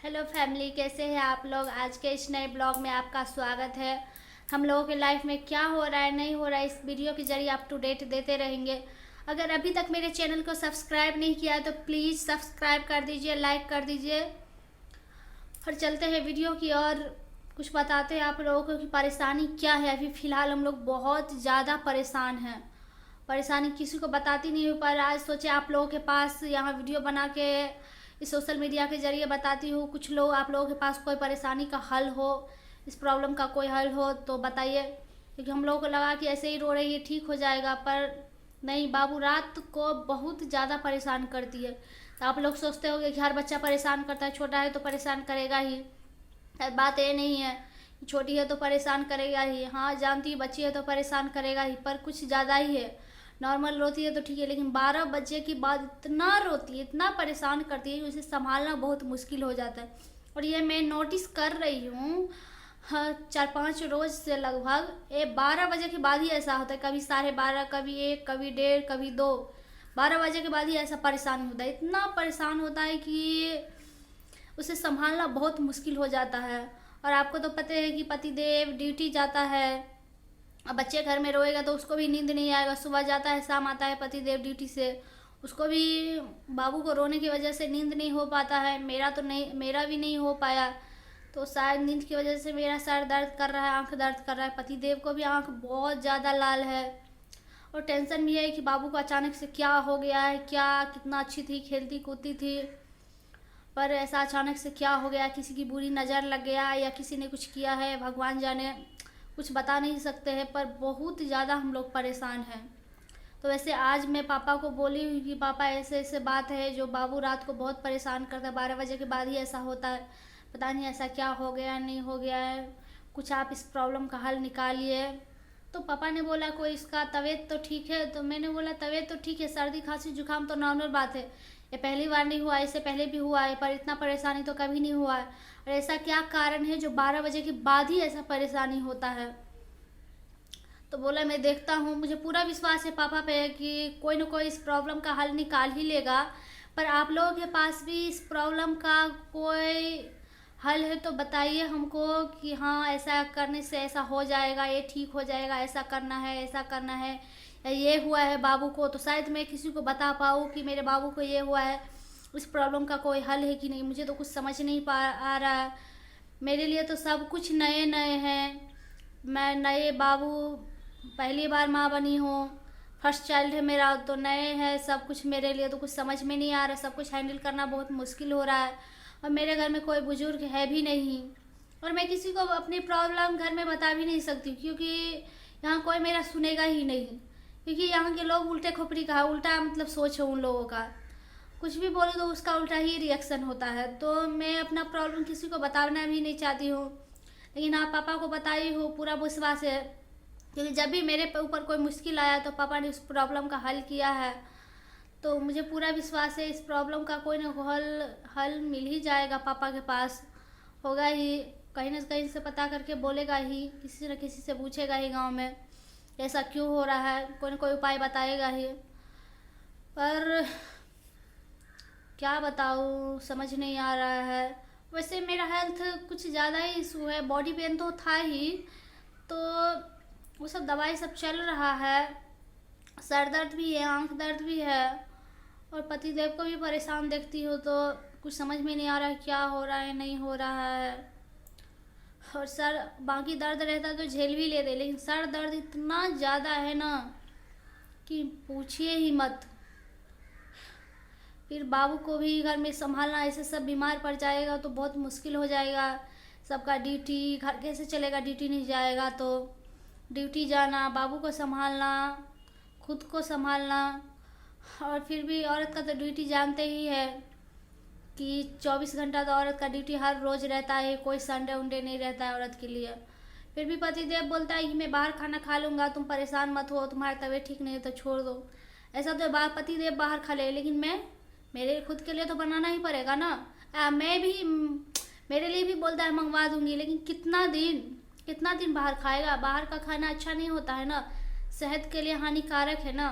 Hello family, कैसे हैं आप लोग। आज के इस नए ब्लॉग में आपका स्वागत है। हम लोगों के लाइफ में क्या हो रहा है नहीं हो रहा है, इस वीडियो के जरिए अप टू डेट देते रहेंगे। अगर अभी तक मेरे चैनल को सब्सक्राइब नहीं किया है तो प्लीज़ सब्सक्राइब कर दीजिए, लाइक कर दीजिए। और चलते हैं वीडियो की और कुछ बताते हैं आप लोगों को कि परेशानी क्या है। अभी फ़िलहाल हम लोग बहुत ज़्यादा परेशान हैं। परेशानी किसी को बताती नहीं हूँ, पर आज सोचे आप लोगों के पास यहाँ वीडियो बना के इस सोशल मीडिया के ज़रिए बताती हूँ। कुछ लोग आप लोगों के पास कोई परेशानी का हल हो, इस प्रॉब्लम का कोई हल हो तो बताइए। क्योंकि हम लोगों को लगा कि ऐसे ही रो रही है ठीक हो जाएगा, पर नहीं, बाबू रात को बहुत ज़्यादा परेशान करती है। तो आप लोग सोचते होंगे कि हर बच्चा परेशान करता है, छोटा है तो परेशान करेगा ही। बात ये नहीं है, छोटी है तो परेशान करेगा ही। हाँ जानती है, बच्ची है तो परेशान करेगा ही, पर कुछ ज़्यादा ही है। नॉर्मल रोती है तो ठीक है, लेकिन 12 बजे के बाद इतना रोती है, इतना परेशान करती है कि उसे संभालना बहुत मुश्किल हो जाता है। और ये मैं नोटिस कर रही हूँ, हाँ 4-5 रोज से लगभग। ये 12 बजे के बाद ही ऐसा होता है, कभी 12:30, कभी 1, कभी 1:30, कभी 2। 12 बजे के बाद ही ऐसा परेशान होता है। इतना परेशान होता है कि उसे संभालना बहुत मुश्किल हो जाता है। और आपको तो पता है कि पतिदेव ड्यूटी जाता है, अब बच्चे घर में रोएगा तो उसको भी नींद नहीं आएगा। सुबह जाता है, शाम आता है पतिदेव ड्यूटी से, उसको भी बाबू को रोने की वजह से नींद नहीं हो पाता है। मेरा भी नहीं हो पाया। तो शायद नींद की वजह से मेरा सर दर्द कर रहा है, आंख दर्द कर रहा है। पतिदेव को भी आंख बहुत ज़्यादा लाल है। और टेंशन भी है कि बाबू को अचानक से क्या हो गया है, क्या कितना अच्छी थी, खेलती कूदती थी, पर ऐसा अचानक से क्या हो गया। किसी की बुरी नज़र लग गया या किसी ने कुछ किया है, भगवान जाने, कुछ बता नहीं सकते हैं। पर बहुत ज़्यादा हम लोग परेशान हैं। तो वैसे आज मैं पापा को बोली हुई कि पापा ऐसे ऐसे बात है, जो बाबू रात को बहुत परेशान करता है, 12 बजे के बाद ही ऐसा होता है। पता नहीं ऐसा क्या हो गया नहीं हो गया है, कुछ आप इस प्रॉब्लम का हल निकालिए। तो पापा ने बोला कोई इसका तबीयत तो ठीक है। तो मैंने बोला तबीयत तो ठीक है, सर्दी खांसी जुकाम तो नॉर्मल बात है, ये पहली बार नहीं हुआ, इससे पहले भी हुआ है, पर इतना परेशानी तो कभी नहीं हुआ है। और ऐसा क्या कारण है जो 12 बजे के बाद ही ऐसा परेशानी होता है। तो बोला मैं देखता हूँ। मुझे पूरा विश्वास है पापा पे कि कोई ना कोई इस प्रॉब्लम का हल निकाल ही लेगा। पर आप लोगों के पास भी इस प्रॉब्लम का कोई हल है तो बताइए हमको कि हाँ ऐसा करने से ऐसा हो जाएगा, ये ठीक हो जाएगा, ऐसा करना है, ऐसा करना है, या ये हुआ है बाबू को तो शायद मैं किसी को बता पाऊँ कि मेरे बाबू को ये हुआ है। इस प्रॉब्लम का कोई हल है कि नहीं, मुझे तो कुछ समझ नहीं आ रहा है। मेरे लिए तो सब कुछ नए नए हैं। मैं नए बाबू, पहली बार माँ बनी हूँ, फर्स्ट चाइल्ड है मेरा, तो नए है सब कुछ मेरे लिए। तो कुछ समझ में नहीं आ रहा, सब कुछ हैंडल करना बहुत मुश्किल हो रहा है। और मेरे घर में कोई बुजुर्ग है भी नहीं, और मैं किसी को अपनी प्रॉब्लम घर में बता भी नहीं सकती, क्योंकि यहाँ कोई मेरा सुनेगा ही नहीं। क्योंकि यहाँ के लोग उल्टे खोपड़ी का है, उल्टा मतलब सोच है उन लोगों का। कुछ भी बोलो तो उसका उल्टा ही रिएक्शन होता है। तो मैं अपना प्रॉब्लम किसी को बताना भी नहीं चाहती हूँ, लेकिन हाँ पापा को बताई हूँ, पूरा विश्वास है। क्योंकि जब भी मेरे ऊपर कोई मुश्किल आया तो पापा ने उस प्रॉब्लम का हल किया है। तो मुझे पूरा विश्वास है इस प्रॉब्लम का कोई ना कोई हल मिल ही जाएगा। पापा के पास होगा ही, कहीं ना कहीं से पता करके बोलेगा ही, किसी न किसी से पूछेगा ही गांव में ऐसा क्यों हो रहा है, कोई ना कोई उपाय बताएगा ही। पर क्या बताऊँ, समझ नहीं आ रहा है। वैसे मेरा हेल्थ कुछ ज़्यादा ही इशू है, बॉडी पेन तो था ही, तो वो सब दवाई सब चल रहा है। सर दर्द भी है, आंख दर्द भी है, और पतिदेव को भी परेशान देखती हो तो कुछ समझ में नहीं आ रहा है क्या हो रहा है नहीं हो रहा है। और सर बाकी दर्द रहता तो झेल भी लेते, लेकिन सर दर्द इतना ज़्यादा है ना कि पूछिए ही मत। फिर बाबू को भी घर में संभालना, ऐसे सब बीमार पड़ जाएगा तो बहुत मुश्किल हो जाएगा। सबका ड्यूटी, घर कैसे चलेगा, ड्यूटी नहीं जाएगा तो ड्यूटी जाना, बाबू को संभालना, खुद को संभालना। और फिर भी औरत का तो ड्यूटी जानते ही है कि 24 घंटा तो औरत का ड्यूटी हर रोज़ रहता है, कोई संडे उंडे नहीं रहता है औरत के लिए। फिर भी पतिदेव बोलता है कि मैं बाहर खाना खा लूँगा, तुम परेशान मत हो, तुम्हारी तबीयत ठीक नहीं है तो छोड़ दो। ऐसा तो पतिदेव बाहर खा ले, लेकिन मैं, मेरे खुद के लिए तो बनाना ही पड़ेगा ना। मैं भी, मेरे लिए भी बोलता है मंगवा दूंगी, लेकिन कितना दिन बाहर खाएगा। बाहर का खाना अच्छा नहीं होता है ना, सेहत के लिए हानिकारक है ना।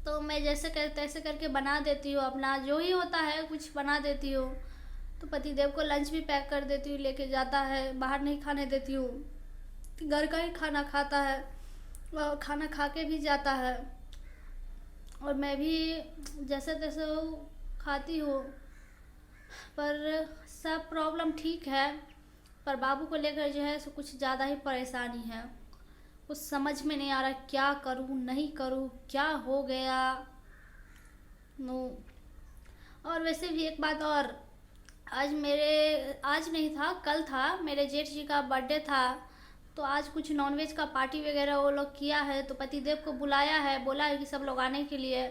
तो मैं जैसे कर तैसे करके बना देती हूँ, अपना जो ही होता है कुछ बना देती हूँ। तो पतिदेव को लंच भी पैक कर देती हूँ, लेके जाता है, बाहर नहीं खाने देती हूँ, घर का ही खाना खाता है और खाना खा के भी जाता है। और मैं भी जैसे तैसे खाती हूँ, पर सब प्रॉब्लम ठीक है, पर बाबू को लेकर जो है सो कुछ ज़्यादा ही परेशानी है। कुछ समझ में नहीं आ रहा क्या करूँ नहीं करूँ, क्या हो गया नो। और वैसे भी एक बात और, आज नहीं था, कल था, मेरे जेठ जी का बर्थडे था, तो आज कुछ नॉनवेज का पार्टी वगैरह वो लोग किया है, तो पतिदेव को बुलाया है, बोला है कि सब लोग आने के लिए,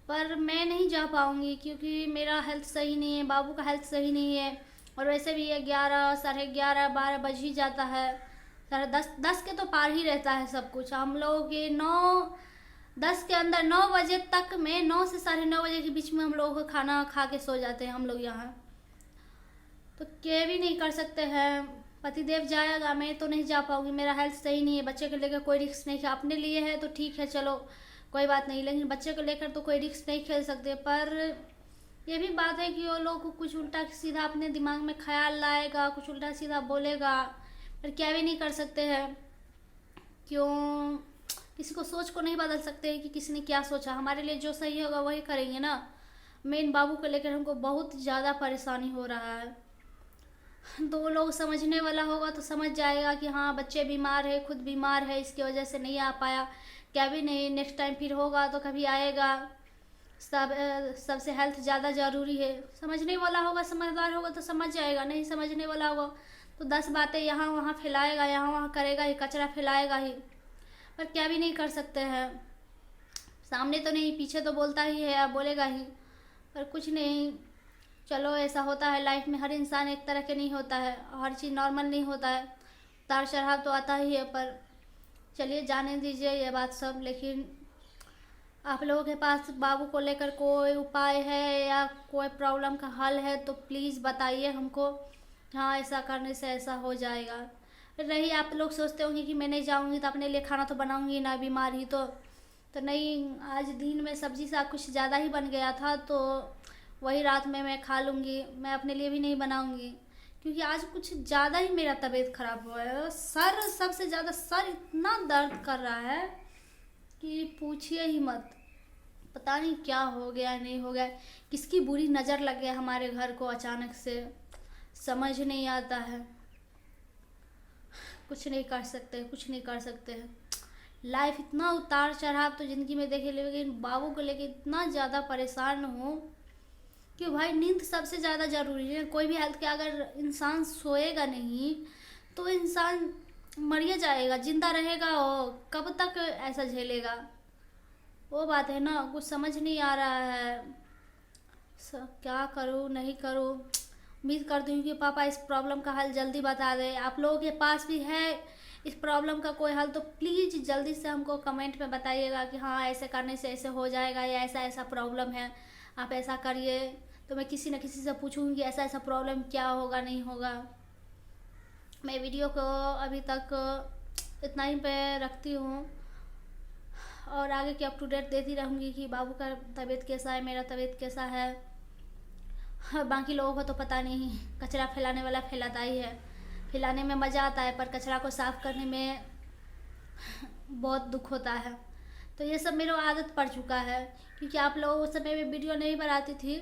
पर मैं नहीं जा पाऊँगी क्योंकि मेरा हेल्थ सही नहीं है, बाबू का हेल्थ सही नहीं है। और वैसे भी ये 11, साढ़े 11, 12 बज ही जाता है, साढ़े 10 के तो पार ही रहता है सब कुछ। हम लोग ये 9-10 के अंदर 9 बजे तक में, 9 से साढ़े 9 बजे के बीच में हम लोग खाना खा के सो जाते हैं हम लोग यहाँ। तो क्या भी नहीं कर सकते हैं, पतिदेव जाएगा, मैं तो नहीं जा पाऊँगी, मेरा हेल्थ सही नहीं है। बच्चे को लेकर कोई रिस्क नहीं है, अपने लिए है तो ठीक है चलो कोई बात नहीं, लेकिन बच्चे को लेकर तो कोई रिस्क नहीं खेल सकते। पर ये भी बात है कि वो लोग को कुछ उल्टा सीधा अपने दिमाग में ख्याल लाएगा, कुछ उल्टा सीधा बोलेगा, पर क्या भी नहीं कर सकते हैं। क्यों, किसी को सोच को नहीं बदल सकते हैं कि किसी ने क्या सोचा। हमारे लिए जो सही होगा वही करेंगे ना। मेन बाबू को लेकर हमको बहुत ज़्यादा परेशानी हो रहा है। दो लोग समझने वाला होगा तो समझ जाएगा कि हाँ बच्चे बीमार है, खुद बीमार है, इसकी वजह से नहीं आ पाया, क्या भी नहीं, नेक्स्ट टाइम फिर होगा तो कभी आएगा। सबसे हेल्थ ज़्यादा ज़रूरी है। समझने वाला होगा, समझदार होगा तो समझ जाएगा, नहीं समझने वाला होगा तो 10 बातें यहाँ वहाँ फैलाएगा, यहाँ वहाँ करेगा ही, कचरा फैलाएगा ही, पर क्या भी नहीं कर सकते हैं। सामने तो नहीं, पीछे तो बोलता ही है, अब बोलेगा ही, पर कुछ नहीं। चलो ऐसा होता है लाइफ में, हर इंसान एक तरह के नहीं होता है, हर चीज़ नॉर्मल नहीं होता है, उतार चढ़ाव तो आता ही है। पर चलिए जाने दीजिए ये बात सब। लेकिन आप लोगों के पास बाबू को लेकर कोई उपाय है या कोई प्रॉब्लम का हल है तो प्लीज़ बताइए हमको। हाँ ऐसा करने से ऐसा हो जाएगा। रही आप लोग सोचते होंगे कि मैं नहीं जाऊँगी तो अपने लिए खाना तो बनाऊँगी ना, बीमार ही तो नहीं। आज दिन में सब्जी सा कुछ ज़्यादा ही बन गया था, तो वही रात में मैं खा लूँगी, मैं अपने लिए भी नहीं बनाऊँगी क्योंकि आज कुछ ज़्यादा ही मेरा तबीयत ख़राब हुआ है। सर, सबसे ज़्यादा सर इतना दर्द कर रहा है कि पूछिए ही मत। पता नहीं क्या हो गया नहीं हो गया, किसकी बुरी नज़र लग गया हमारे घर को अचानक से, समझ नहीं आता है। कुछ नहीं कर सकते, कुछ नहीं कर सकते हैं। लाइफ इतना उतार चढ़ाव तो ज़िंदगी में देखे, लेकिन बाबू को लेके इतना ज़्यादा परेशान हूँ कि भाई नींद सबसे ज़्यादा ज़रूरी है। कोई भी हेल्थ के अगर इंसान सोएगा नहीं तो इंसान मर जाएगा, जिंदा रहेगा वो कब तक ऐसा झेलेगा, वो बात है ना। कुछ समझ नहीं आ रहा है क्या करूँ नहीं करूँ। उम्मीद करती हूँ कि पापा इस प्रॉब्लम का हल जल्दी बता दें। आप लोगों के पास भी है इस प्रॉब्लम का कोई हल तो प्लीज़ जल्दी से हमको कमेंट में बताइएगा कि हाँ ऐसे करने से ऐसे हो जाएगा या ऐसा ऐसा प्रॉब्लम है, आप ऐसा करिए। तो मैं किसी न किसी से पूछूंगी कि ऐसा ऐसा प्रॉब्लम क्या होगा नहीं होगा। मैं वीडियो को अभी तक इतना ही पे रखती हूँ और आगे की अप टू डेट देती रहूँगी कि बाबू का तबीयत कैसा है, मेरा तबीयत कैसा है। हाँ, बाकी लोगों को तो पता नहीं, कचरा फैलाने वाला फैलाता ही है। फैलाने में मज़ा आता है पर कचरा को साफ़ करने में बहुत दुख होता है। तो ये सब मेरे आदत पड़ चुका है क्योंकि आप लोगों उस समय में वीडियो नहीं बनाती थी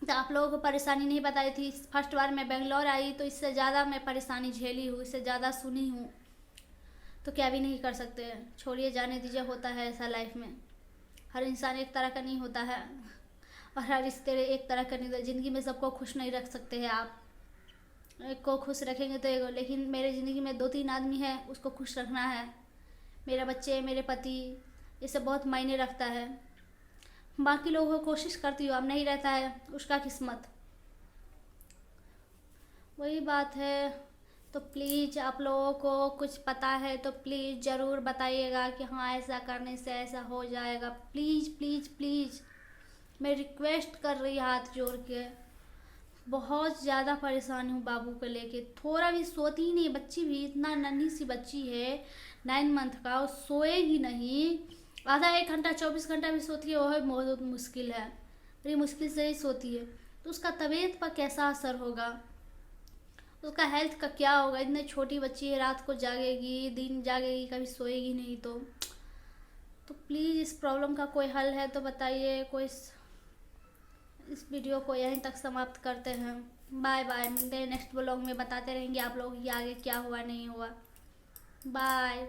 तो आप लोगों को परेशानी नहीं बताई थी। फर्स्ट बार मैं बेंगलोर आई तो इससे ज़्यादा मैं परेशानी झेली हूँ, इससे ज़्यादा सुनी हूँ, तो क्या भी नहीं कर सकते। छोड़िए जाने दीजिए, होता है ऐसा लाइफ में। हर इंसान एक तरह का नहीं होता है और हर रिश्ते एक तरह का नहीं। ज़िंदगी में सबको खुश नहीं रख सकते हैं आप। एक को खुश रखेंगे तो एक, लेकिन मेरे ज़िंदगी में 2-3 आदमी है, उसको खुश रखना है। मेरा बच्चे, मेरे पति, ये सब बहुत मायने रखता है। बाकी लोगों को कोशिश करती हूँ, अब नहीं रहता है उसका किस्मत, वही बात है। तो प्लीज़ आप लोगों को कुछ पता है तो प्लीज़ ज़रूर बताइएगा कि हाँ ऐसा करने से ऐसा हो जाएगा। प्लीज़ प्लीज़ प्लीज़ मैं रिक्वेस्ट कर रही हाथ जोड़ के। बहुत ज़्यादा परेशान हूँ बाबू को लेके, थोड़ा भी सोती ही नहीं। बच्ची भी इतना नन्ही सी बच्ची है 9 मंथ का, वो सोएगी नहीं। आधा 1 घंटा 24 घंटा भी सोती है, वह बहुत मुश्किल है, बड़ी मुश्किल से ही सोती है। तो उसका तबीयत पर कैसा असर होगा, उसका हेल्थ का क्या होगा। इतनी छोटी बच्ची है, रात को जागेगी, दिन जागेगी, कभी सोएगी नहीं। तो प्लीज़ इस प्रॉब्लम का कोई हल है तो बताइए। इस वीडियो को यहीं तक समाप्त करते हैं। बाय बाय, मिलते हैं नेक्स्ट ब्लॉग में, बताते रहेंगे आप लोग कि आगे क्या हुआ नहीं हुआ। बाय।